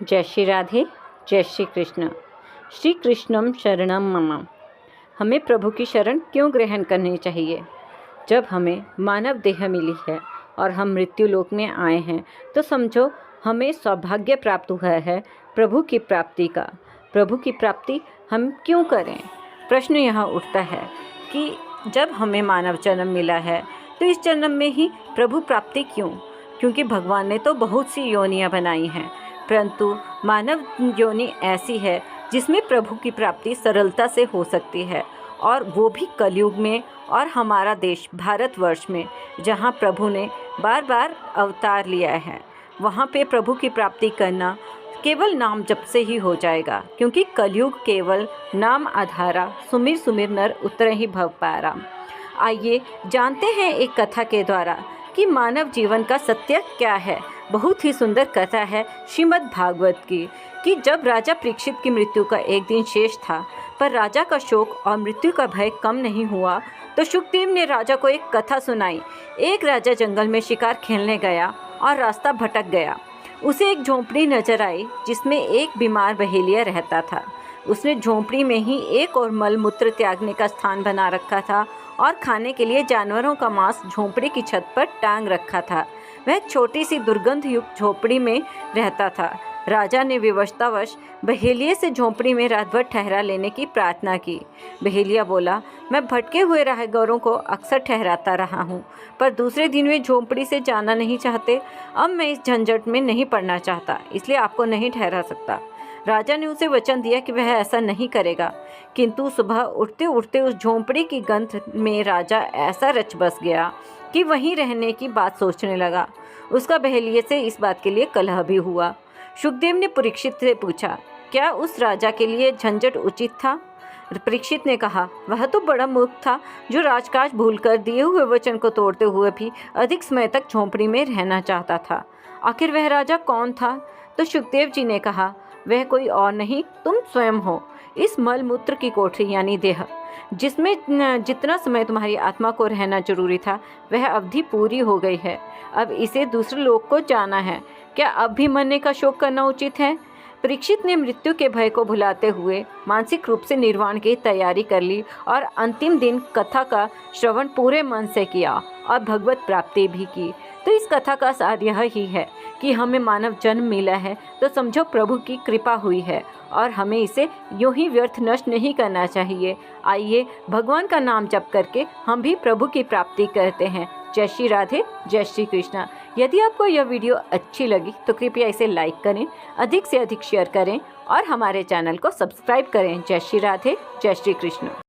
जय श्री राधे, जय श्री कृष्ण। श्री कृष्णम शरणम मम। हमें प्रभु की शरण क्यों ग्रहण करनी चाहिए? जब हमें मानव देह मिली है और हम मृत्यु लोक में आए हैं तो समझो हमें सौभाग्य प्राप्त हुआ है प्रभु की प्राप्ति का। प्रभु की प्राप्ति हम क्यों करें? प्रश्न यहाँ उठता है कि जब हमें मानव जन्म मिला है तो इस जन्म में ही प्रभु प्राप्ति क्यों? क्योंकि भगवान ने तो बहुत सी योनियाँ बनाई हैं, परंतु मानव योनि ऐसी है जिसमें प्रभु की प्राप्ति सरलता से हो सकती है, और वो भी कलयुग में और हमारा देश भारतवर्ष में, जहाँ प्रभु ने बार बार अवतार लिया है। वहाँ पे प्रभु की प्राप्ति करना केवल नाम जप से ही हो जाएगा, क्योंकि कलयुग केवल नाम आधारा, सुमिर सुमिर नर उतर ही भव पारा। आइए जानते हैं एक कथा के द्वारा कि मानव जीवन का सत्य क्या है। बहुत ही सुंदर कथा है श्रीमद् भागवत की, कि जब राजा परीक्षित की मृत्यु का एक दिन शेष था, पर राजा का शोक और मृत्यु का भय कम नहीं हुआ, तो शुकदेव ने राजा को एक कथा सुनाई। एक राजा जंगल में शिकार खेलने गया और रास्ता भटक गया। उसे एक झोंपड़ी नजर आई जिसमें एक बीमार बहेलिया रहता था। उसने झोंपड़ी में ही एक और मल मूत्र त्यागने का स्थान बना रखा था और खाने के लिए जानवरों का मांस झोंपड़ी की छत पर टांग रखा था। वह छोटी सी दुर्गंध युक्त झोंपड़ी में रहता था। राजा ने विवशतावश बहेलिये से झोंपड़ी में रात भर ठहरा लेने की प्रार्थना की। बहेलिया बोला, मैं भटके हुए राहगीरों को अक्सर ठहराता रहा हूँ, पर दूसरे दिन वे झोंपड़ी से जाना नहीं चाहते। अब मैं इस झंझट में नहीं पड़ना चाहता, इसलिए आपको नहीं ठहरा सकता। राजा ने उसे वचन दिया कि वह ऐसा नहीं करेगा, किंतु सुबह उठते उठते उस झोंपड़ी की गंध में राजा ऐसा रच बस गया कि वहीं रहने की बात सोचने लगा। उसका बहेलिये से इस बात के लिए कलह भी हुआ। शुकदेव ने परीक्षित से पूछा, क्या उस राजा के लिए झंझट उचित था? परीक्षित ने कहा, वह तो बड़ा मूर्ख था, जो राजकाज भूलकर दिए हुए वचन को तोड़ते हुए भी अधिक समय तक झोंपड़ी में रहना चाहता था। आखिर वह राजा कौन था? तो शुकदेव जी ने कहा, वह कोई और नहीं, तुम स्वयं हो। इस मल मूत्र की कोठरी यानी देह, जिसमें जितना समय तुम्हारी आत्मा को रहना जरूरी था, वह अवधि पूरी हो गई है। अब इसे दूसरे लोक को जाना है। क्या अब भी मरने का शोक करना उचित है? परीक्षित ने मृत्यु के भय को भुलाते हुए मानसिक रूप से निर्वाण की तैयारी कर ली और अंतिम दिन कथा का श्रवण पूरे मन से किया और भगवत प्राप्ति भी की। तो इस कथा का सार यह ही है कि हमें मानव जन्म मिला है तो समझो प्रभु की कृपा हुई है, और हमें इसे यूं ही व्यर्थ नष्ट नहीं करना चाहिए। आइए भगवान का नाम जप करके हम भी प्रभु की प्राप्ति करते हैं। जय श्री राधे, जय श्री कृष्ण। यदि आपको यह वीडियो अच्छी लगी तो कृपया इसे लाइक करें, अधिक से अधिक शेयर करें और हमारे चैनल को सब्सक्राइब करें। जय श्री राधे, जय श्री कृष्ण।